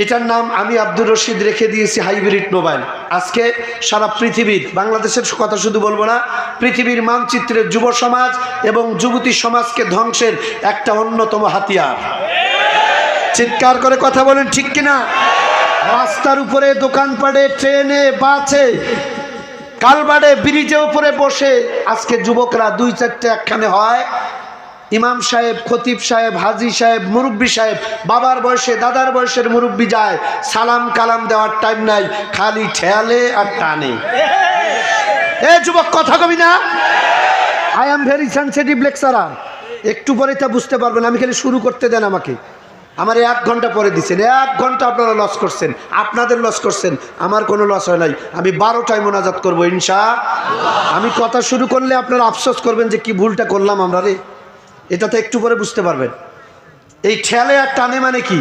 এটার নাম আমি আব্দুর রশিদ রেখে দিয়েছি হাইব্রিড মোবাইল। আজকে সারা পৃথিবীর, বাংলাদেশের কথা শুধু বলবো না, পৃথিবীর মানচিত্রে যুব সমাজ এবং যুবতী সমাজকে ধ্বংসের একটা অন্যতম হাতিয়ার। চিৎকার করে কথা বলেন ঠিক কিনা? রাস্তার উপরে, দোকানপাটে, ট্রেনে, বাসে, কালবাড়ে, ব্রিজের উপরে বসে আজকে যুবকরা দুই চারটে একখানে হয়, ইমাম সাহেব, খতিব সাহেব, হাজি সাহেব, মুরব্বী সাহেব, বাবার বয়সে দাদার বয়সের মুরব্বী যায়, সালাম কালাম দেওয়ার টাইম নাই, খালি ঠেলে আর টানে। এ যুবক কথা কবি না? I am very sensitive lecturer. একটু পরে তা বুঝতে পারবেন। আমি খালি শুরু করতে দেন আমাকে। আমার 1 ঘন্টা পরে দিচ্ছেন, 1 ঘন্টা আপনারা লস করছেন, আপনাদের লস করছেন, আমার কোনো লস হয় নাই। আমি 12টায় মোনাজাত করবো ইনশাআল্লাহ। আমি কথা শুরু করলে আপনারা আফসোস করবেন যে কি ভুলটা করলাম আমরা রে। এটা তো একটু পরে বুঝতে পারবেন। এই ঠেলে আর টানে মানে কি?